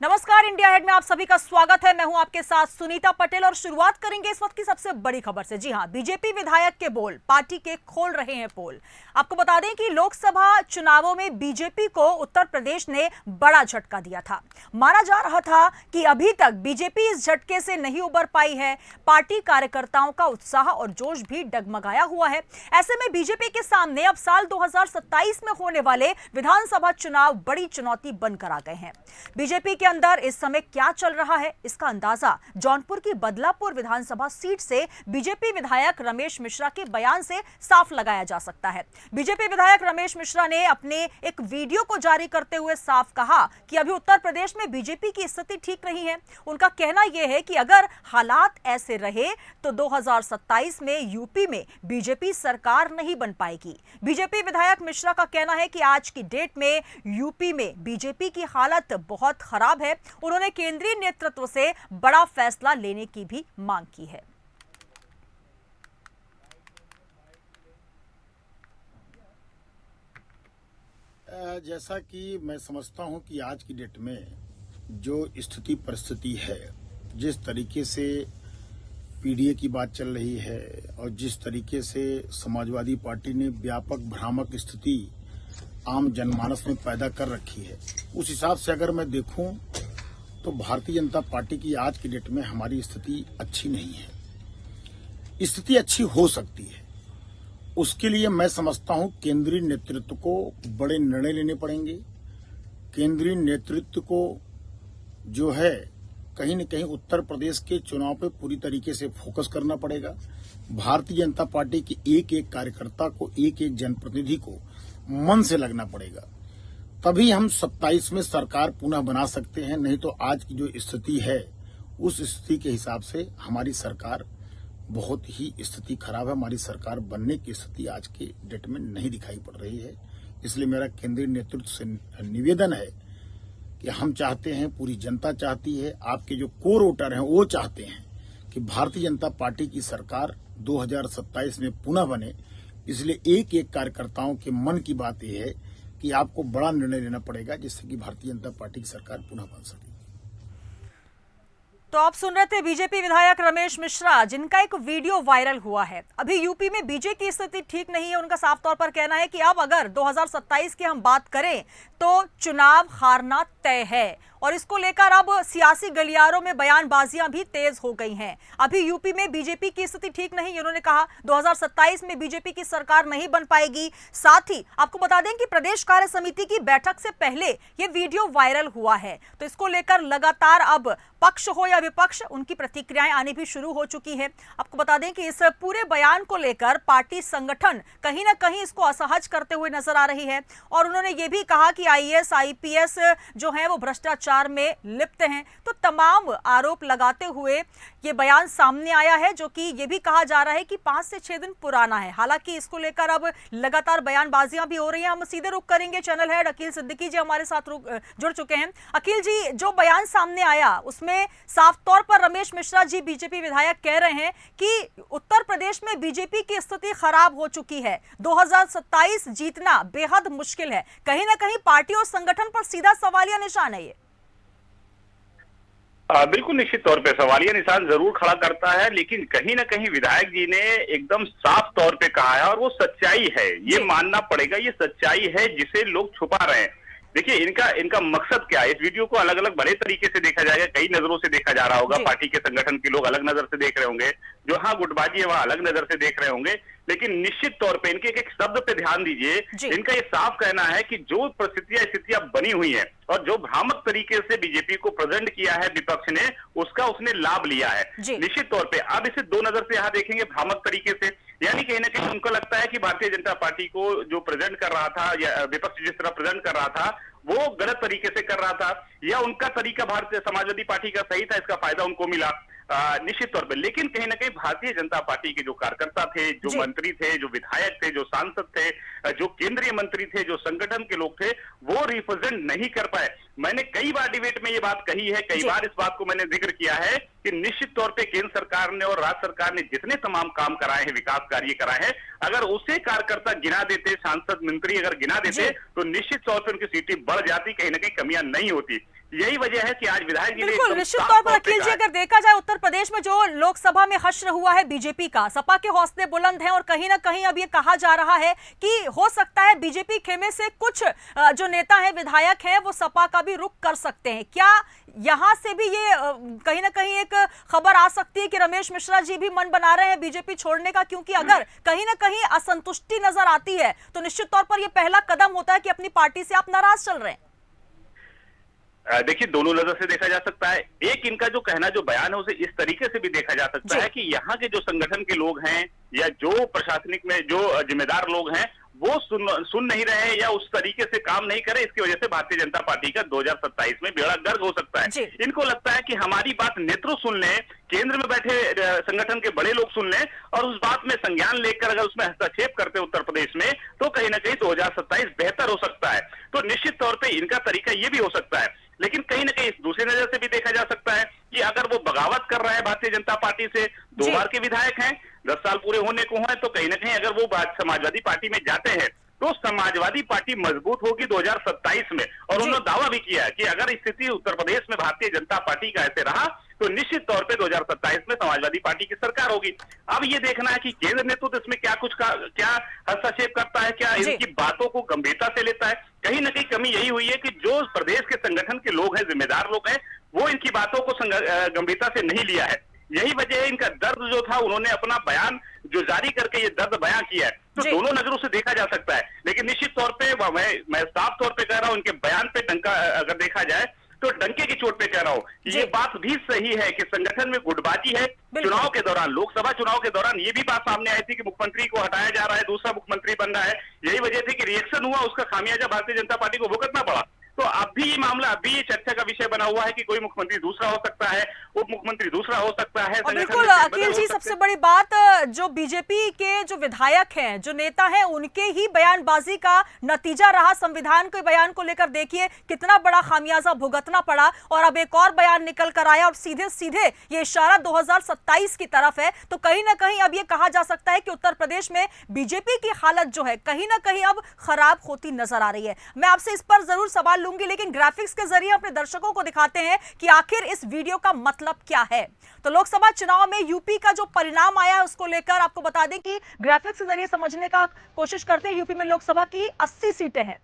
नमस्कार, India head में आप सभी का स्वागत है। मैं हूं आपके साथ सुनीता पटेल और शुरुआत करेंगे इस वक्त की सबसे बड़ी खबर से। जी हां, बीजेपी विधायक के बोल पार्टी के खोल रहे हैं पोल। आपको बता दें कि लोकसभा चुनावों में बीजेपी को उत्तर प्रदेश ने बड़ा झटका दिया था। माना जा रहा था कि अभी तक बीजेपी इस झटके से नहीं उबर पाई है। पार्टी कार्यकर्ताओं का उत्साह और जोश भी डगमगाया हुआ है। ऐसे में बीजेपी के सामने अब साल 2027 में होने वाले विधानसभा चुनाव बड़ी चुनौती बनकर आ गए हैं। बीजेपी के अंदर इस समय क्या चल रहा है, इसका अंदाजा जौनपुर की बदलापुर विधानसभा सीट से बीजेपी विधायक रमेश मिश्रा के बयान से साफ लगाया जा सकता है। बीजेपी विधायक रमेश मिश्रा ने अपने एक वीडियो को जारी करते हुए साफ कहा कि अभी उत्तर प्रदेश में बीजेपी की स्थिति ठीक नहीं है। उनका कहना यह है कि अगर हालात ऐसे रहे तो 2027 में यूपी में बीजेपी सरकार नहीं बन पाएगी। बीजेपी विधायक मिश्रा का कहना है कि आज की डेट में यूपी में बीजेपी की हालत बहुत खराब है। उन्होंने केंद्रीय नेतृत्व से बड़ा फैसला लेने की भी मांग की है। जैसा कि मैं समझता हूं कि आज की डेट में जो स्थिति परिस्थिति है, जिस तरीके से पीडीए की बात चल रही है और जिस तरीके से समाजवादी पार्टी ने व्यापक भ्रामक स्थिति आम जनमानस में पैदा कर रखी है, उस हिसाब से अगर मैं देखूं तो भारतीय जनता पार्टी की आज की डेट में हमारी स्थिति अच्छी नहीं है। स्थिति अच्छी हो सकती है, उसके लिए मैं समझता हूं केंद्रीय नेतृत्व को बड़े निर्णय लेने पड़ेंगे। केंद्रीय नेतृत्व को जो है कहीं न कहीं उत्तर प्रदेश के चुनाव पे पूरी तरीके से फोकस करना पड़ेगा। भारतीय जनता पार्टी के एक एक कार्यकर्ता को, एक एक जनप्रतिनिधि को मन से लगना पड़ेगा, तभी हम 27 में सरकार पुनः बना सकते हैं। नहीं तो आज की जो स्थिति है, उस स्थिति के हिसाब से हमारी सरकार बहुत ही स्थिति खराब है। हमारी सरकार बनने की स्थिति आज के डेट में नहीं दिखाई पड़ रही है। इसलिए मेरा केंद्रीय नेतृत्व से निवेदन है कि हम चाहते हैं, पूरी जनता चाहती है, आपके जो कोर वोटर हैं वो चाहते हैं कि भारतीय जनता पार्टी की सरकार 2027 में पुनः बने। इसलिए एक एक कार्यकर्ताओं के मन की बात यह है कि आपको बड़ा निर्णय लेना पड़ेगा जिससे कि भारतीय जनता पार्टी की सरकार पुनः बन सके। तो आप सुन रहे थे बीजेपी विधायक रमेश मिश्रा, जिनका एक वीडियो वायरल हुआ है। अभी यूपी में बीजेपी की स्थिति ठीक नहीं है। उनका साफ तौर पर कहना है कि अब अगर 2027 की हम बात करें तो चुनाव हारना तय है और इसको लेकर अब सियासी गलियारों में बयानबाजियां भी तेज हो गई हैं। अभी यूपी में बीजेपी की स्थिति ठीक नहीं है। उन्होंने कहा 2027 में बीजेपी की सरकार नहीं बन पाएगी। साथ ही आपको बता दें कि प्रदेश कार्य समिति की बैठक से पहले ये वीडियो वायरल हुआ है। तो इसको लेकर लगातार अब पक्ष हो या विपक्ष, उनकी प्रतिक्रियाएं आनी भी शुरू हो चुकी है। आपको बता दें कि इस पूरे बयान को लेकर पार्टी संगठन कहीं ना कहीं इसको असहज करते हुए नजर आ रही है और उन्होंने ये भी कहा कि आईएएस आईपीएस जो है वो भ्रष्टाचार में लिप्त हैं। तो तमाम आरोप लगाते हुए ये बयान सामने आया है, जो कि ये भी कहा जा रहा है कि 5 से 6 दिन पुराना है। हालांकि इसको लेकर अब लगातार बयानबाजियां भी हो रही हैं। हम सीधे रुख करेंगे, चैनल हेड अकील सिद्दीकी जी हमारे साथ जुड़ चुके हैं। अकील जी, जो बयान सामने आया उसमें साफ तौर पर रमेश मिश्रा जी बीजेपी विधायक कह रहे हैं कि उत्तर प्रदेश में बीजेपी की स्थिति खराब हो चुकी है, 2027 जीतना बेहद मुश्किल है। कहीं ना कहीं पार्टी और संगठन पर सीधा सवालिया निशान है ये। बिल्कुल, निश्चित तौर पे सवालिया निशान जरूर खड़ा करता है, लेकिन कहीं ना कहीं विधायक जी ने एकदम साफ तौर पे कहा है और वो सच्चाई है, ये मानना पड़ेगा। ये सच्चाई है जिसे लोग छुपा रहे हैं। देखिए, इनका मकसद क्या है। इस वीडियो को अलग अलग बड़े तरीके से देखा जाएगा, कई नजरों से देखा जा रहा होगा। पार्टी के संगठन के लोग अलग नजर से देख रहे होंगे, जो हाँ गुटबाजी है वहां अलग नजर से देख रहे होंगे, लेकिन निश्चित तौर पे इनके एक शब्द पे ध्यान दीजिए। इनका ये साफ कहना है कि जो परिस्थितियां स्थितियां बनी हुई हैं और जो भ्रामक तरीके से बीजेपी को प्रेजेंट किया है विपक्ष ने, उसका उसने लाभ लिया है। निश्चित तौर पे अब इसे दो नजर से यहाँ देखेंगे, भ्रामक तरीके से, यानी कहीं ना कहीं उनको लगता है कि भारतीय जनता पार्टी को जो प्रेजेंट कर रहा था या विपक्ष जिस तरह प्रेजेंट कर रहा था वो गलत तरीके से कर रहा था, या उनका तरीका भारतीय समाजवादी पार्टी का सही था, इसका फायदा उनको मिला। निश्चित तौर पर, लेकिन कहीं ना कहीं भारतीय जनता पार्टी के जो कार्यकर्ता थे, जो मंत्री थे, जो विधायक थे, जो सांसद थे, जो केंद्रीय मंत्री थे, जो संगठन के लोग थे, वो रिप्रेजेंट नहीं कर पाए। मैंने कई बार डिबेट में ये बात कही है, कई बार इस बात को मैंने जिक्र किया है कि निश्चित तौर पे केंद्र सरकार ने और राज्य सरकार ने जितने तमाम काम कराए हैं, विकास कार्य कराए हैं, अगर उसे कार्यकर्ता गिना देते, सांसद मंत्री अगर गिना देते, तो निश्चित तौर पर उनकी सीटें बढ़ जाती, कहीं ना कहीं कमियां नहीं होती। यही वजह है कि आज विधायक जी ने बिल्कुल, एकदम निश्चित साफ तौर पर पे अखिल कहा जी, है। अगर देखा जाए उत्तर प्रदेश में जो लोकसभा में हश्र हुआ है बीजेपी का, सपा के हौसले बुलंद हैं और कहीं ना कहीं अब ये कहा जा रहा है कि हो सकता है बीजेपी खेमे से कुछ जो नेता हैं, विधायक हैं, वो सपा का भी रुख कर सकते हैं। क्या यहां से भी ये कहीं ना कहीं एक खबर आ सकती है कि रमेश मिश्रा जी भी मन बना रहे हैं बीजेपी छोड़ने का? क्योंकि अगर कहीं ना कहीं असंतुष्टि नजर आती है तो निश्चित तौर पर यह पहला कदम होता है कि अपनी पार्टी से आप नाराज चल रहे हैं। देखिए, दोनों नजर से देखा जा सकता है। एक, इनका जो कहना, जो बयान है, उसे इस तरीके से भी देखा जा सकता है कि यहाँ के जो संगठन के लोग हैं या जो प्रशासनिक में जो जिम्मेदार लोग हैं वो सुन नहीं रहे या उस तरीके से काम नहीं करे। इसकी वजह से भारतीय जनता पार्टी का 2027 में बेड़ा गर्क हो सकता है। इनको लगता है कि हमारी बात नेतृत्व सुन ले, केंद्र में बैठे संगठन के बड़े लोग सुन लें और उस बात में संज्ञान लेकर अगर उसमें हस्तक्षेप करते उत्तर प्रदेश में तो कहीं ना कहीं 2027 बेहतर हो सकता है। तो निश्चित तौर पर इनका तरीका ये भी हो सकता है। लेकिन कहीं ना कहीं दूसरी नजर से भी देखा जा सकता है कि अगर वो बगावत कर रहा है भारतीय जनता पार्टी से, 2 बार के विधायक हैं, 10 साल पूरे होने को हैं, तो कहीं ना कहीं अगर वो समाजवादी पार्टी में जाते हैं तो समाजवादी पार्टी मजबूत होगी 2027 में। और उन्होंने दावा भी किया है कि अगर स्थिति उत्तर प्रदेश में भारतीय जनता पार्टी का ऐसे रहा तो निश्चित तौर पे 2027 में समाजवादी पार्टी की सरकार होगी। अब ये देखना है कि केंद्र नेतृत्व इसमें क्या हस्तक्षेप करता है, क्या इनकी बातों को गंभीरता से लेता है। कहीं ना कहीं कमी यही हुई है कि जो प्रदेश के संगठन के लोग हैं, जिम्मेदार लोग हैं, वो इनकी बातों को गंभीरता से नहीं लिया है। यही वजह है, इनका दर्द जो था, उन्होंने अपना बयान जो जारी करके ये दर्द बयां किया है, तो दोनों नजरों से देखा जा सकता है। लेकिन निश्चित तौर पे मैं साफ तौर पे कह रहा हूं, इनके बयान पे डंका अगर देखा जाए तो डंके की चोट पे कह रहा हूं कि ये बात भी सही है कि संगठन में गुटबाजी है। चुनाव के दौरान, लोकसभा चुनाव के दौरान ये भी बात सामने आई थी कि मुख्यमंत्री को हटाया जा रहा है, दूसरा मुख्यमंत्री बन रहा है। यही वजह थी कि रिएक्शन हुआ, उसका खामियाजा भारतीय जनता पार्टी को भुगतना पड़ा। तो अब भी ये मामला, अब भी ये चर्चा का विषय बना हुआ है कि कोई मुख्यमंत्री दूसरा हो सकता है, उप मुख्यमंत्री दूसरा हो सकता है। और बिल्कुल अखिल जी, सबसे बड़ी बात, जो बीजेपी के जो विधायक हैं, जो नेता हैं, उनके ही बयानबाजी का नतीजा रहा। संविधान के बयान को लेकर देखिए कितना बड़ा खामियाजा भुगतना पड़ा और अब एक और बयान निकल कर आया और सीधे सीधे ये इशारा 2027 की तरफ है। तो कहीं ना कहीं अब ये कहा जा सकता है कि उत्तर प्रदेश में बीजेपी की हालत जो है कहीं ना कहीं अब खराब होती नजर आ रही है। मैं आपसे इस पर जरूर सवाल लूंगी, लेकिन ग्राफिक्स के जरिए अपने दर्शकों को दिखाते हैं कि आखिर इस वीडियो का मतलब क्या है। तो लोकसभा चुनाव में यूपी का जो परिणाम आया है उसको लेकर आपको बता दें कि ग्राफिक्स के जरिए समझने का कोशिश करते हैं। यूपी में लोकसभा की 80 सीटें हैं,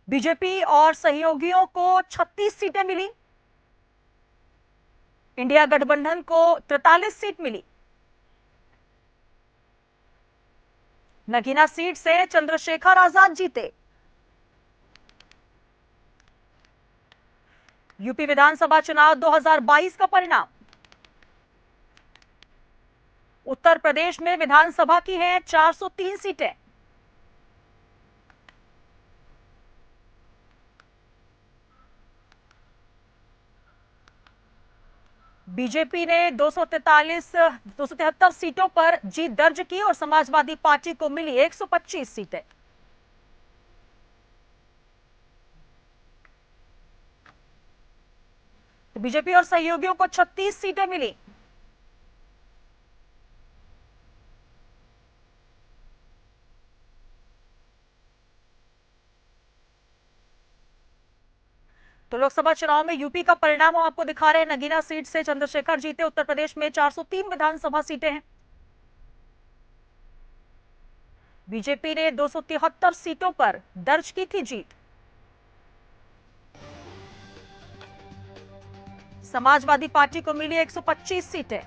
बीजेपी और सहयोगियों को 36 सीटें मिली, इंडिया गठबंधन को 43 सीट मिली। नगीना सीट से चंद्रशेखर आजाद जीते। यूपी विधानसभा चुनाव 2022 का परिणाम। उत्तर प्रदेश में विधानसभा की हैं 403 सीटें। बीजेपी ने 273 सीटों पर जीत दर्ज की और समाजवादी पार्टी को मिली 125 सीटें। बीजेपी और सहयोगियों को 36 सीटें मिली। तो लोकसभा चुनाव में यूपी का परिणाम हम आपको दिखा रहे हैं। नगीना सीट से चंद्रशेखर जीते। उत्तर प्रदेश में 403 विधानसभा सीटें हैं। बीजेपी ने 273 सीटों पर दर्ज की थी जीत। समाजवादी पार्टी को मिली 125 सीटें।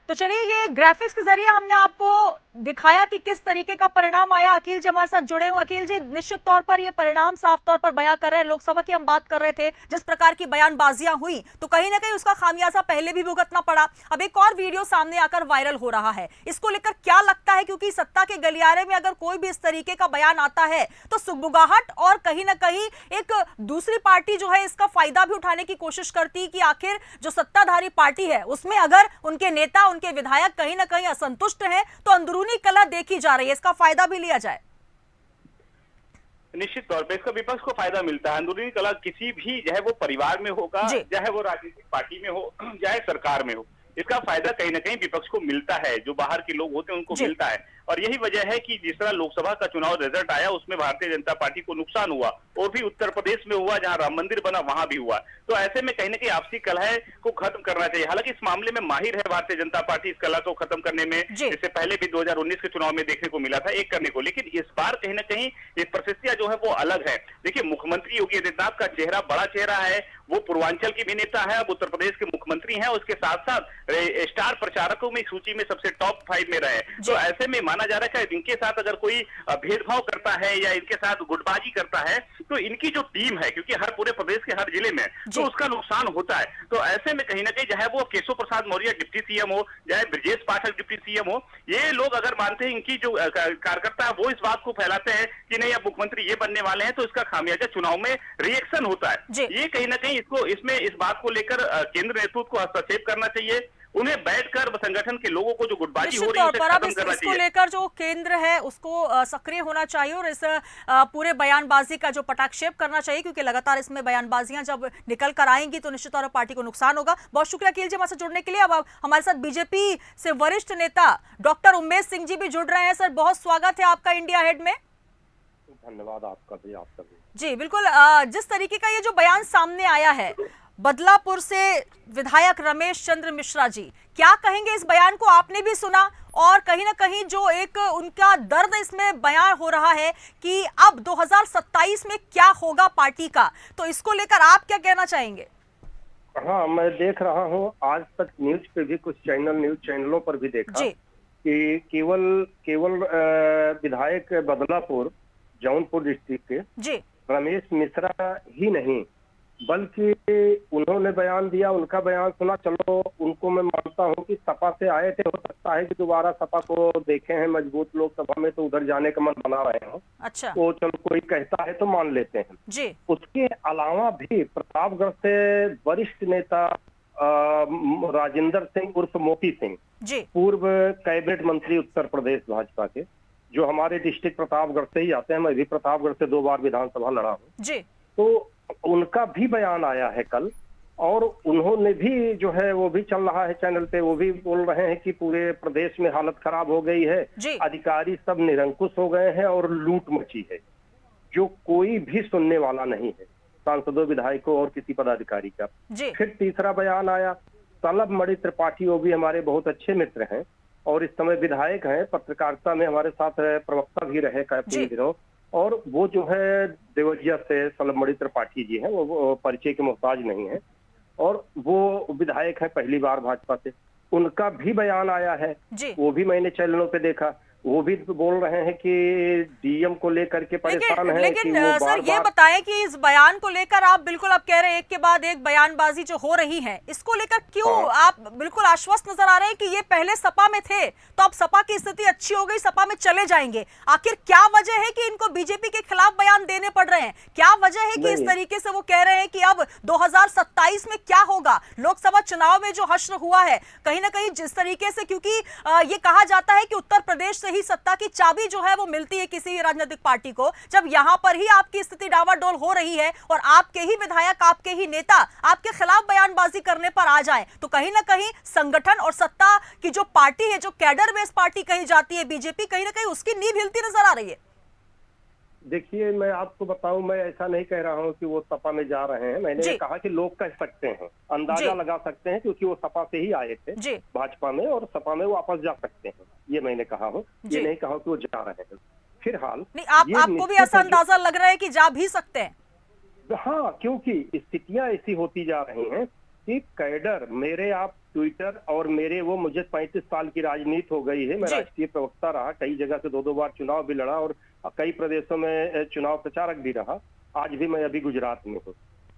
तो चलिए, ये ग्राफिक्स के जरिए हमने आपको दिखाया कि किस तरीके का परिणाम आया। अखिल जी हमारे साथ जुड़े हुए। अखिल जी, निश्चित तौर पर ये परिणाम साफ तौर पर बयां कर रहे हैं। लोकसभा की हम बात कर रहे थे, जिस प्रकार की बयानबाजियां हुई तो कहीं ना कहीं उसका खामियाजा पहले भी भुगतना पड़ा। अब एक और वीडियो सामने आकर वायरल हो रहा है, इसको लेकर क्या लगता है? क्योंकि सत्ता के गलियारे में अगर कोई भी इस तरीके का बयान आता है तो सुगबुगाहट और कहीं ना कहीं एक दूसरी पार्टी जो है इसका फायदा भी उठाने की कोशिश करती कि आखिर जो सत्ताधारी पार्टी है उसमें अगर उनके नेता, उनके विधायक कहीं ना कहीं असंतुष्ट हैं तो अंदरूनी कला देखी जा रही है, इसका फायदा भी लिया जाए। निश्चित तौर पे इसका विपक्ष को फायदा मिलता है। अंदरूनी कला किसी भी, चाहे वो परिवार में होगा, चाहे वो राजनीतिक पार्टी में हो, चाहे सरकार में हो, इसका फायदा कहीं ना कहीं विपक्ष को मिलता है, जो बाहर के लोग होते हैं उनको मिलता है। और यही वजह है कि जिस तरह लोकसभा का चुनाव रिजल्ट आया उसमें भारतीय जनता पार्टी को नुकसान हुआ, और भी उत्तर प्रदेश में हुआ जहां राम मंदिर बना वहां भी हुआ। तो ऐसे में कहीं ना कहीं आपसी कलह को खत्म करना चाहिए। हालांकि इस मामले में माहिर है भारतीय जनता पार्टी इस कलह को खत्म करने में, इससे पहले भी 2019 के चुनाव में देखने को मिला था एक करने को, लेकिन इस बार कहीं ना कहीं ये परिस्थितियां जो है वो अलग है। देखिए, मुख्यमंत्री योगी आदित्यनाथ का चेहरा बड़ा चेहरा है, वो पूर्वांचल के भी नेता है, अब उत्तर प्रदेश के मुख्यमंत्री हैं, उसके साथ साथ स्टार प्रचारकों में सूची में सबसे टॉप 5 में रहे। तो ऐसे में माना जा रहा है कि इनके साथ अगर कोई भेदभाव करता है या इनके साथ गुटबाजी करता है तो इनकी जो टीम है, क्योंकि हर पूरे प्रदेश के हर जिले में, तो उसका नुकसान होता है। तो ऐसे में कहीं ना कहीं चाहे वो केशव प्रसाद मौर्य डिप्टी सीएम हो, चाहे ब्रजेश पाठक डिप्टी सीएम हो, ये लोग अगर मानते हैं, इनकी जो कार्यकर्ता है वो इस बात को फैलाते हैं कि नहीं अब मुख्यमंत्री ये बनने वाले हैं, तो इसका खामियाजा चुनाव में रिएक्शन होता है। ये कहीं ना कहीं इसमें इस बात को लेकर केंद्र नेतृत्व को हस्तक्षेप करना चाहिए, उन्हें बैठकर संगठन के लोगों को जो गुटबाजी हो रही है उसे खत्म करना चाहिए। इसको लेकर जो केंद्र है उसको सक्रिय होना चाहिए और इस पूरे बयानबाजी का जो पटाक्षेप करना चाहिए, क्योंकि लगातार इसमें बयानबाजियां जब निकल कर आएंगी तो निश्चित तौर पर पार्टी को नुकसान होगा। बहुत शुक्रिया अकील जी हमारे साथ जुड़ने के लिए। अब हमारे साथ बीजेपी से वरिष्ठ नेता डॉक्टर उमेश सिंह जी भी जुड़ रहे हैं। सर, बहुत स्वागत है आपका इंडिया हेड में। धन्यवाद आपका भी, आपका भी। जी बिल्कुल, जिस तरीके का ये जो बयान सामने आया है बदलापुर से विधायक रमेश चंद्र मिश्रा जी, क्या कहेंगे इस बयान को? आपने भी सुना और कहीं ना कहीं जो एक उनका दर्द इसमें बयान हो रहा है कि अब 2027 में क्या होगा पार्टी का, तो इसको लेकर आप क्या कहना चाहेंगे? हाँ, मैं देख रहा हूँ आज तक न्यूज पे भी कुछ न्यूज चैनलों पर भी देखा कि केवल विधायक बदलापुर जौनपुर डिस्ट्रिक्ट के रमेश मिश्रा ही नहीं, बल्कि उन्होंने बयान दिया, उनका बयान सुना। चलो, उनको मैं मानता हूं कि सपा से आए थे, हो सकता है कि दोबारा सपा को देखे हैं मजबूत लोकसभा में तो उधर जाने का मन बना रहे हो। अच्छा, तो चलो कोई कहता है तो मान लेते हैं जी। उसके अलावा भी प्रतापगढ़ से वरिष्ठ नेता राजेंद्र सिंह उर्फ मोती सिंह जी, पूर्व कैबिनेट मंत्री उत्तर प्रदेश भाजपा के, जो हमारे डिस्ट्रिक्ट प्रतापगढ़ से ही आते हैं। मैं भी प्रतापगढ़ से 2 बार विधानसभा लड़ा हूँ जी। तो उनका भी बयान आया है कल, और उन्होंने भी जो है वो भी चल रहा है चैनल पे, वो भी बोल रहे हैं कि पूरे प्रदेश में हालत खराब हो गई है, अधिकारी सब निरंकुश हो गए हैं और लूट मची है, जो कोई भी सुनने वाला नहीं है, सांसदों विधायकों और किसी पदाधिकारी का। फिर तीसरा बयान आया, तलब मणि त्रिपाठी, वो भी हमारे बहुत अच्छे मित्र हैं और इस समय विधायक हैं, पत्रकारिता में हमारे साथ प्रवक्ता भी रहे कई दिनों, और वो जो है देवरिया से तलबमणि त्रिपाठी जी हैं, वो परिचय के मोहताज नहीं है और वो विधायक है पहली बार भाजपा से। उनका भी बयान आया है, वो भी मैंने चैनलों पे देखा, वो भी बोल रहे हैं कि डीएम को लेकर के परेशान है। लेकिन सर ये बताएं कि इस बयान को लेकर आप बिल्कुल आप कह रहे हैं एक के बाद एक बयानबाजी जो हो रही है, इसको लेकर क्यों आप बिल्कुल आश्वस्त नजर आ रहे हैं कि ये पहले सपा में थे तो अब सपा की स्थिति अच्छी हो गई, सपा में चले जाएंगे? आखिर क्या वजह है कि इनको बीजेपी के खिलाफ बयान देने पड़ रहे हैं? क्या वजह है कि इस तरीके से वो कह रहे हैं कि अब 2027 में क्या होगा? लोकसभा चुनाव में जो हश्र हुआ है कहीं ना कहीं जिस तरीके से, क्योंकि ये कहा जाता है कि उत्तर प्रदेश ही सत्ता की चाबी जो है वो मिलती है किसी राजनीतिक पार्टी को, जब यहां पर ही आपकी स्थिति डावाडोल हो रही है और आपके ही विधायक, आपके ही नेता आपके खिलाफ बयानबाजी करने पर आ जाए, तो कहीं ना कहीं संगठन और सत्ता की जो पार्टी है, जो कैडर बेस पार्टी कही जाती है बीजेपी, कहीं ना कहीं उसकी नींव हिलती नजर आ रही है। देखिए, मैं आपको बताऊं, मैं ऐसा नहीं कह रहा हूं कि वो सपा में जा रहे हैं। मैंने कहा कि लोग कह सकते हैं, अंदाजा लगा सकते हैं, क्योंकि वो सपा से ही आए थे भाजपा में और सपा में वापस जा सकते हैं, ये मैंने कहा हूं। ये नहीं कहा कि वो जा रहे हैं। फिलहाल आपको भी ऐसा अंदाजा लग रहा है कि जा भी सकते हैं? हाँ, क्योंकि स्थितियां ऐसी होती जा रही हैं कि कैडर, मेरे आप ट्विटर और मेरे वो, मुझे 35 साल की राजनीति हो गई है, मैं राष्ट्रीय प्रवक्ता रहा, कई जगह से 2-2 बार चुनाव भी लड़ा और कई प्रदेशों में चुनाव प्रचारक भी रहा, आज भी मैं अभी गुजरात में हूँ।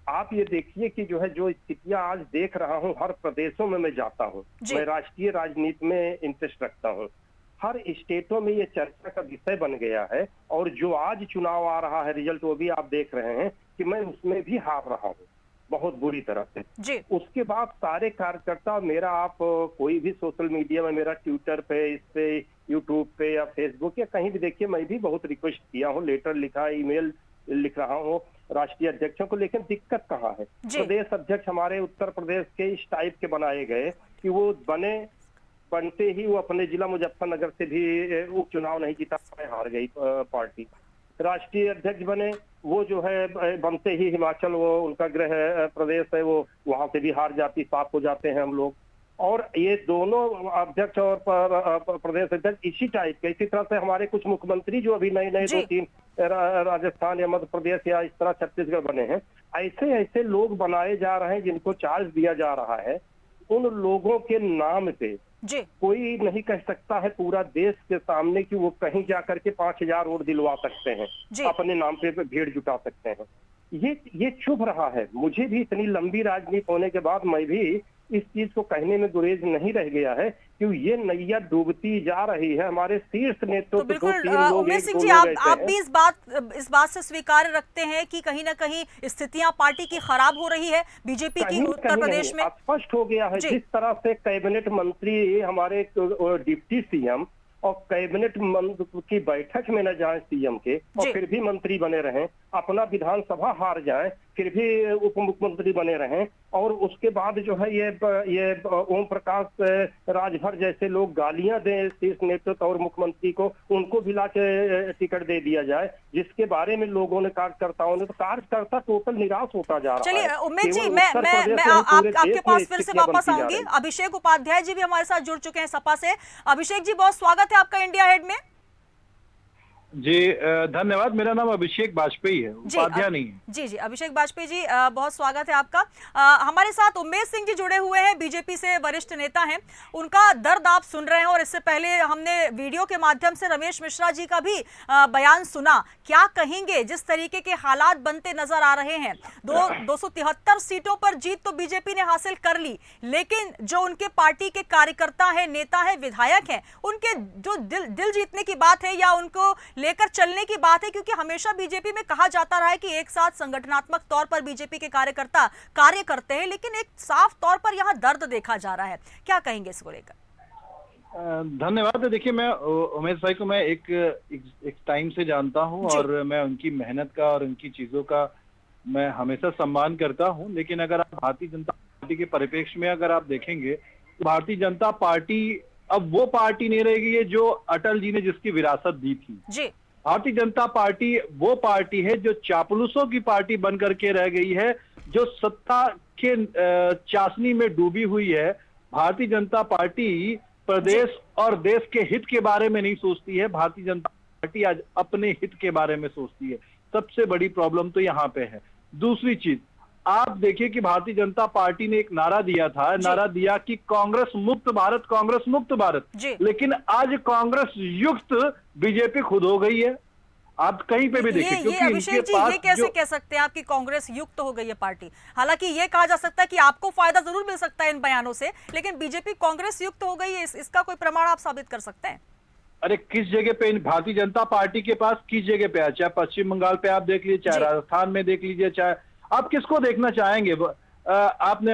आप ये देखिए कि जो है जो स्थितियां आज देख रहा हूँ, हर प्रदेशों में मैं जाता हूँ, मैं राष्ट्रीय राजनीति में इंटरेस्ट रखता हूँ, हर स्टेटों में ये चर्चा का विषय बन गया है। और जो आज चुनाव आ रहा है रिजल्ट, वो भी आप देख रहे हैं कि मैं उसमें भी हार रहा हूँ बहुत बुरी तरह से। उसके बाद सारे कार्यकर्ता, मेरा आप कोई भी सोशल मीडिया में, मेरा ट्विटर पे, इस पे, यूट्यूब पे या फेसबुक या कहीं भी देखिए, मैं भी बहुत रिक्वेस्ट किया हूँ, लेटर लिखा, ईमेल लिख रहा हूँ राष्ट्रीय अध्यक्षों को, लेकिन दिक्कत कहाँ है? प्रदेश अध्यक्ष हमारे उत्तर प्रदेश के इस टाइप के बनाए गए कि वो बनते ही वो अपने जिला मुजफ्फरनगर से भी उपचुनाव नहीं जीता पाए, हार गई पार्टी। राष्ट्रीय अध्यक्ष बने, वो जो है बनते ही हिमाचल, वो उनका गृह प्रदेश है, वो वहां से भी हार जाती, साफ हो जाते हैं हम लोग। और ये दोनों अध्यक्ष और प्रदेश अध्यक्ष इसी टाइप के, इसी तरह से हमारे कुछ मुख्यमंत्री जो अभी नए नए 2-3 राजस्थान या मध्य प्रदेश या इस तरह छत्तीसगढ़ बने हैं, ऐसे ऐसे लोग बनाए जा रहे हैं जिनको चार्ज दिया जा रहा है। उन लोगों के नाम पे जी कोई नहीं कह सकता है पूरा देश के सामने कि वो कहीं जाकर के 5,000 वोट दिलवा सकते हैं, अपने नाम पे भीड़ जुटा सकते हैं। ये चुभ रहा है। मुझे भी इतनी लंबी राजनीति होने के बाद मैं भी इस चीज को कहने में गुरेज नहीं रह गया है कि ये नैया डूबती जा रही है। हमारे शीर्ष नेतृत्व तो बिल्कुल उमेश सिंह जी, आप भी इस बात से स्वीकार रखते हैं कि कहीं ना कहीं स्थितियां पार्टी की खराब हो रही है, बीजेपी की उत्तर प्रदेश में? स्पष्ट हो गया है जिस तरह से कैबिनेट मंत्री हमारे डिप्टी सीएम और कैबिनेट की बैठक में न जाए सीएम के और फिर भी मंत्री बने रहें, अपना विधानसभा हार जाए फिर भी उप मुख्यमंत्री बने रहें, और उसके बाद जो है ये ओम प्रकाश राजभर जैसे लोग गालियां दें शीर्ष नेतृत्व और मुख्यमंत्री को, उनको भी ला के टिकट दे दिया जाए, जिसके बारे में लोगों ने कार्यकर्ताओं ने, तो कार्यकर्ता टोटल निराश होता जा रहा है। चलिए उमेश जी, मैं आपके पास फिर से वापस आऊंगी। अभिषेक उपाध्याय जी भी हमारे साथ जुड़ चुके हैं सपा से। अभिषेक जी, बहुत स्वागत है आपका इंडिया हेड में। जी धन्यवाद। मेरा नाम अभिषेक वाजपेयी है, उपाध्याय नहीं है। जी जी, अभिषेक वाजपेयी जी, बहुत स्वागत है आपका। हमारे साथ उमेश सिंह जी जुड़े हुए हैं, बीजेपी से वरिष्ठ नेता हैं। उनका दर्द आप सुन रहे हैं और इससे पहले हमने वीडियो के माध्यम से रमेश मिश्रा जी का भी बयान सुना। क्या कहेंगे, जिस तरीके के हालात बनते नजर आ रहे हैं? 273 सीटों पर जीत तो बीजेपी ने हासिल कर ली, लेकिन जो उनके पार्टी के कार्यकर्ता है, नेता है, विधायक हैं, उनके जो दिल जीतने की बात है या उनको लेकर चलने की बात है, क्योंकि हमेशा बीजेपी में कहा जाता रहा है कि एक साथ संगठनात्मक तौर पर बीजेपी के कार्यकर्ता कार्य करते हैं, लेकिन एक साफ तौर पर यहां दर्द देखा जा रहा है। क्या कहेंगे इसको लेकर? धन्यवाद। देखिए, मैं उमेश भाई को मैं एक टाइम से जानता हूं और मैं उनकी मेहनत का और उनकी चीजों का मैं हमेशा सम्मान करता हूं। लेकिन अगर आप भारतीय जनता पार्टी के परिप्रेक्ष्य में अगर आप देखेंगे तो भारतीय जनता पार्टी अब वो पार्टी नहीं रहेगी है जो अटल जी ने जिसकी विरासत दी थी। जी। भारतीय जनता पार्टी वो पार्टी है जो चापलूसों की पार्टी बन करके रह गई है, जो सत्ता के चाशनी में डूबी हुई है। भारतीय जनता पार्टी प्रदेश और देश के हित के बारे में नहीं सोचती है। भारतीय जनता पार्टी आज अपने हित के बारे में सोचती है। सबसे बड़ी प्रॉब्लम तो यहाँ पे है। दूसरी चीज, आप देखिए कि भारतीय जनता पार्टी ने एक नारा दिया था, नारा दिया कि कांग्रेस मुक्त भारत, कांग्रेस मुक्त भारत। लेकिन आज कांग्रेस युक्त बीजेपी खुद हो गई है। आप कहीं पे भी देखिए, क्योंकि अभिषेक जी, ये कैसे कह सकते हैं आप कि कांग्रेस युक्त हो गई है पार्टी? हालांकि ये कहा जा सकता है कि आपको फायदा जरूर मिल सकता है इन बयानों से, लेकिन बीजेपी कांग्रेस युक्त हो गई है, इसका कोई प्रमाण आप साबित कर सकते हैं? अरे किस जगह पे भारतीय जनता पार्टी के पास किस जगह पे है? चाहे पश्चिम बंगाल पे आप देख लीजिए, चाहे राजस्थान में देख लीजिए, चाहे आप किसको देखना चाहेंगे? आपने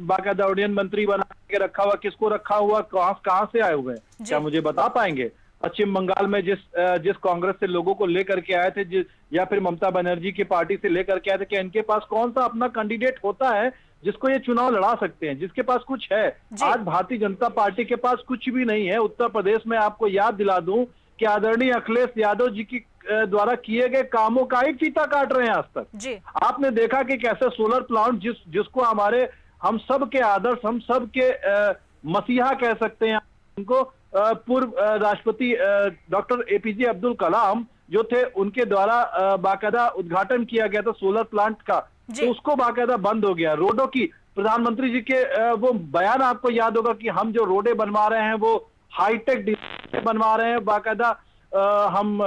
बाकायदा ऑर्डिनेंस मंत्री बना के रखा हुआ, किसको रखा हुआ, कहां से आए हुए हैं? क्या मुझे बता पाएंगे? पश्चिम बंगाल में जिस कांग्रेस से लोगों को लेकर के आए थे, या फिर ममता बनर्जी की पार्टी से लेकर के आए थे, क्या इनके पास कौन सा अपना कैंडिडेट होता है जिसको ये चुनाव लड़ा सकते हैं, जिसके पास कुछ है? आज भारतीय जनता पार्टी के पास कुछ भी नहीं है। उत्तर प्रदेश में आपको याद दिला दूं कि आदरणीय अखिलेश यादव जी की द्वारा किए गए कामों का ही फीता काट रहे हैं आज तक। आपने देखा कि कैसे सोलर प्लांट जिसको हम सब के आदर्श, हम सब के मसीहा कह सकते हैं उनको, पूर्व राष्ट्रपति डॉक्टर एपीजे अब्दुल कलाम जो थे, उनके द्वारा बाकायदा उद्घाटन किया गया था सोलर प्लांट का, तो उसको बाकायदा बंद हो गया। रोडों की प्रधानमंत्री जी के वो बयान आपको याद होगा कि हम जो रोडें बनवा रहे हैं वो हाईटेक डिजाइन बनवा रहे हैं। बाकायदा हम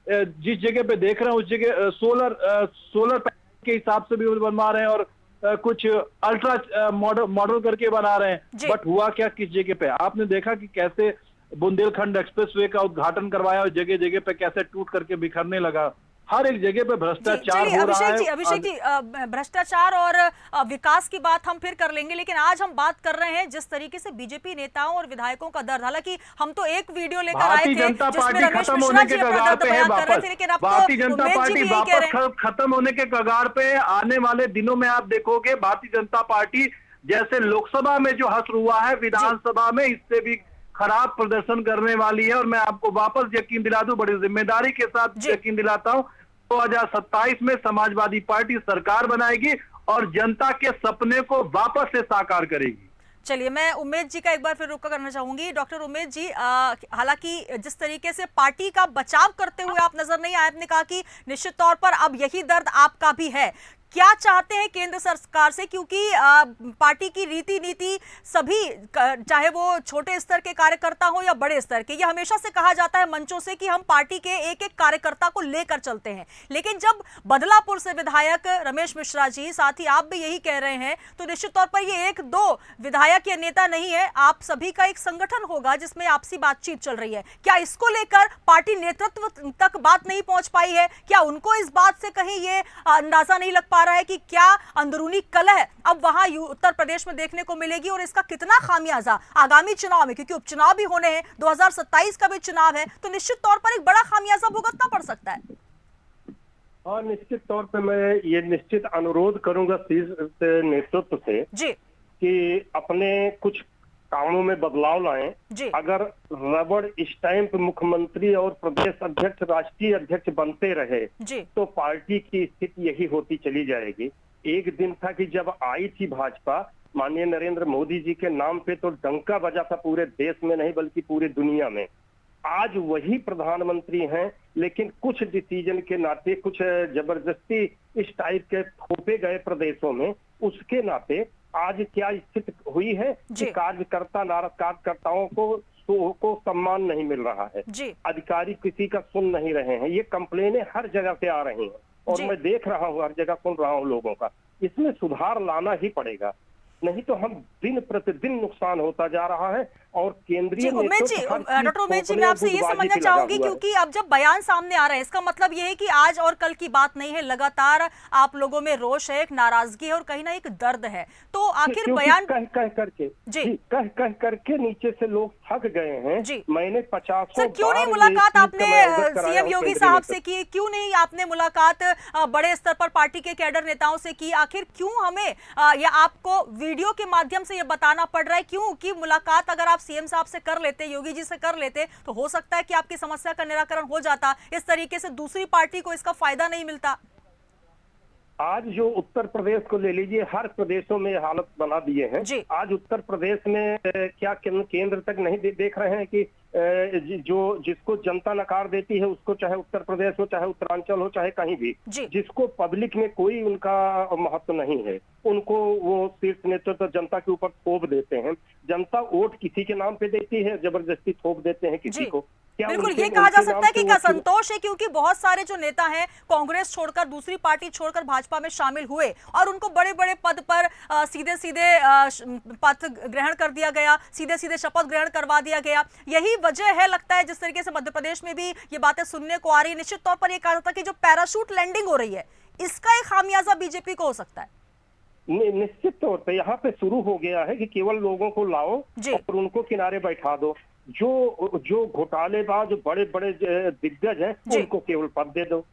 जिस जगह पे देख रहे हैं उस जगह सोलर पैनल के हिसाब से भी बनवा रहे हैं और कुछ अल्ट्रा मॉडल करके बना रहे हैं। बट हुआ क्या किस जगह पे? आपने देखा कि कैसे बुंदेलखंड एक्सप्रेसवे का उद्घाटन करवाया और जगह जगह पे कैसे टूट करके बिखरने लगा। हर एक जगह पे भ्रष्टाचार हो रहा है। अभिषेक जी, भ्रष्टाचार और विकास की बात हम फिर कर लेंगे, लेकिन आज हम बात कर रहे हैं जिस तरीके से बीजेपी नेताओं और विधायकों का दर्द। हालांकि हम तो एक वीडियो लेकर आए थे जिसमें रमेश मिश्रा जी अपना दर्द बयान कर रहे थे, लेकिन अब भारतीय जनता तो पार्टी वापस खत्म होने के कगार पे। आने वाले दिनों में आप देखोगे भारतीय जनता पार्टी जैसे लोकसभा में जो हश्र हुआ है, विधानसभा में इससे भी खराब प्रदर्शन करने वाली है। और मैं आपको वापस यकीन दिला दूं, बड़ी जिम्मेदारी के साथ यकीन दिलाता हूं, 2027 में समाजवादी पार्टी सरकार बनाएगी और जनता के सपने को वापस से साकार करेगी। चलिए, मैं उमेद जी का एक बार फिर रुक करना चाहूंगी। डॉक्टर उमेद जी, हालांकि जिस तरीके से पार्टी का बचाव करते हुए आप नजर नहीं आए, आपने कहा कि निश्चित तौर पर अब यही दर्द आपका भी है। क्या चाहते हैं केंद्र सरकार से, क्योंकि पार्टी की रीति नीति सभी, चाहे वो छोटे स्तर के कार्यकर्ता हो या बड़े स्तर के, ये हमेशा से कहा जाता है मंचों से कि हम पार्टी के एक एक कार्यकर्ता को लेकर चलते हैं। लेकिन जब बदलापुर से विधायक रमेश मिश्रा जी, साथ ही आप भी यही कह रहे हैं, तो निश्चित तौर पर ये एक दो विधायक या नेता नहीं है, आप सभी का एक संगठन होगा जिसमें आपसी बातचीत चल रही है। क्या इसको लेकर पार्टी नेतृत्व तक बात नहीं पहुंच पाई है? क्या उनको इस बात से कहीं ये अंदाजा नहीं लग रहा है कि क्या अंदरूनी कलह अब वहां उत्तर प्रदेश में देखने को मिलेगी और इसका कितना खामियाजा आगामी चुनाव में, क्योंकि उपचुनाव भी होने हैं, 2027 का भी चुनाव है, तो निश्चित तौर पर एक बड़ा खामियाजा भुगतना पड़ सकता है। हाँ, निश्चित तौर पे मैं ये निश्चित अनुरोध करूंगा शीर्ष नेतृत्व से जी कि अपने कुछ कामों में बदलाव लाएं। अगर रबड़ स्टैंप मुख्यमंत्री और प्रदेश अध्यक्ष, राष्ट्रीय अध्यक्ष बनते रहे तो पार्टी की स्थिति यही होती चली जाएगी। एक दिन था कि जब आई थी भाजपा, माननीय नरेंद्र मोदी जी के नाम पे तो डंका बजा था पूरे देश में नहीं बल्कि पूरी दुनिया में। आज वही प्रधानमंत्री हैं, लेकिन कुछ डिसीजन के नाते, कुछ जबरदस्ती इस टाइप के थोपे गए प्रदेशों में, उसके नाते आज क्या स्थिति हुई है कि कार्यकर्ताओं को सम्मान नहीं मिल रहा है, अधिकारी किसी का सुन नहीं रहे हैं। ये कंप्लेनें हर जगह से आ रही हैं और मैं देख रहा हूँ, हर जगह सुन रहा हूँ लोगों का। इसमें सुधार लाना ही पड़ेगा, नहीं तो हम दिन प्रतिदिन नुकसान होता जा रहा है। और केंद्रीय डॉक्टर उमेद जी, मैं आपसे ये समझना चाहूंगी, क्योंकि अब जब बयान सामने आ रहा है, इसका मतलब ये है कि आज और कल की बात नहीं है, लगातार आप लोगों में रोष है, एक नाराजगी है और कहीं ना एक दर्द है। तो आखिर बयान कह करके नीचे से लोग थक गए हैं। मैंने 50 सर, क्यों नहीं मुलाकात आपने सीएम योगी साहब से की? क्यों नहीं आपने मुलाकात बड़े स्तर पर पार्टी के कैडर नेताओं से की? आखिर क्यों हमें या आपको वीडियो के माध्यम से ये बताना पड़ रहा है? क्यों कि मुलाकात अगर आप सीएम साहब से कर लेते, योगी जी से कर लेते, तो हो सकता है कि आपकी समस्या का निराकरण हो जाता। इस तरीके से दूसरी पार्टी को इसका फायदा नहीं मिलता। आज जो उत्तर प्रदेश को ले लीजिए, हर प्रदेशों में हालत बना दिए हैं। आज उत्तर प्रदेश में क्या केंद्र तक नहीं देख रहे हैं कि जिसको जनता नकार देती है, उसको चाहे उत्तर प्रदेश हो, चाहे उत्तरांचल हो, चाहे कहीं भी, जिसको पब्लिक में कोई उनका महत्व नहीं है, उनको वो शीर्ष नेतृत्व जनता के ऊपर थोप देते हैं। जनता वोट किसी के नाम पे देती है, जबरदस्ती थोप देते हैं किसी को। बिल्कुल, ये कहा जा सकता है कि असंतोष है, क्योंकि बहुत सारे जो नेता हैं कांग्रेस छोड़कर, दूसरी पार्टी छोड़कर भाजपा में शामिल हुए और उनको बड़े बड़े पद पर सीधे सीधे पद ग्रहण कर दिया गया, सीधे सीधे शपथ ग्रहण करवा दिया गया। यही वजह है, लगता है, जिस तरीके से मध्य प्रदेश में भी ये बातें सुनने को आ रही है। निश्चित तौर पर यह कहा जाता है कि जो पैराशूट लैंडिंग हो रही है, इसका एक खामियाजा बीजेपी को हो सकता है। निश्चित तौर पे यहाँ पे शुरू हो गया है कि केवल लोगों को लाओ और उनको किनारे बैठा दो। जो घोटालेबाज बड़े बड़े दिग्गज हैं, उनको केवल पद दे दो।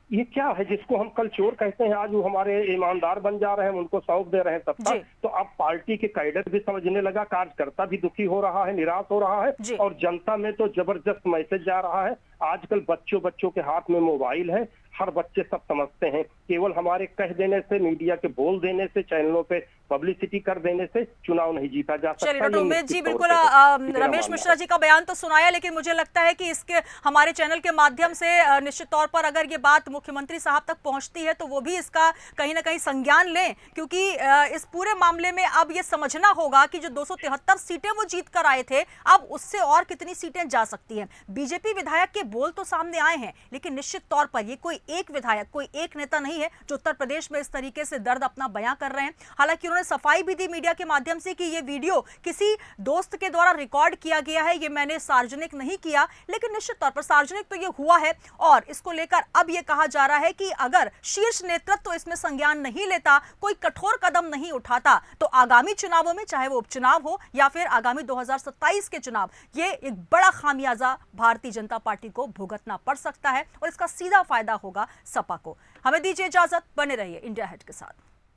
ये क्या है? जिसको हम कल चोर कहते हैं, आज वो हमारे ईमानदार बन जा रहे हैं, उनको सौंप दे रहे हैं सत्ता। तो अब पार्टी के कैडर भी समझने लगा, कार्यकर्ता भी दुखी हो रहा है, निराश हो रहा है, और जनता में तो जबरदस्त मैसेज जा रहा है। आजकल बच्चों के हाथ में मोबाइल है, हर बच्चे सब समझते हैं। केवल हमारे कह देने से, मीडिया के बोल देने से, चैनलों पे पब्लिसिटी कर देने से चुनाव नहीं जीता जा सकता। चलिए डॉक्टर उमेद जी, बिल्कुल रमेश मिश्रा जी का बयान तो सुनाया, लेकिन मुझे लगता है कि इसके हमारे चैनल के माध्यम से निश्चित तौर पर अगर ये बात मुख्यमंत्री साहब तक पहुंचती है तो वो भी इसका कहीं ना कहीं संज्ञान लें, क्योंकि इस पूरे मामले में अब ये समझना होगा कि जो 273 सीटें वो जीत कर आए थे, अब उससे और कितनी सीटें जा सकती हैं। बीजेपी विधायक के बोल तो सामने आए हैं, लेकिन निश्चित तौर पर ये कोई एक विधायक, कोई एक नेता नहीं है जो उत्तर प्रदेश में इस तरीके से दर्द अपना बयां कर रहे हैं। हालांकि उन्होंने सफाई भी दी मीडिया के माध्यम से कि ये वीडियो किसी दोस्त के द्वारा रिकॉर्ड किया गया है, ये मैंने सार्वजनिक नहीं किया, लेकिन निश्चित तौर पर सार्वजनिक तो ये हुआ है। और इसको लेकर अब ये कहा जा रहा है कि अगर शीर्ष नेतृत्व इसमें संज्ञान नहीं लेता, कोई कठोर कदम नहीं उठाता, तो आगामी चुनावों में, चाहे वो उपचुनाव हो या फिर आगामी 2027 के चुनाव, ये एक बड़ा खामियाजा भारतीय जनता पार्टी को भुगतना पड़ सकता है और इसका सीधा फायदा होगा सपा को। हमें दीजिए इजाजत, बने रहिए इंडिया हेड के साथ।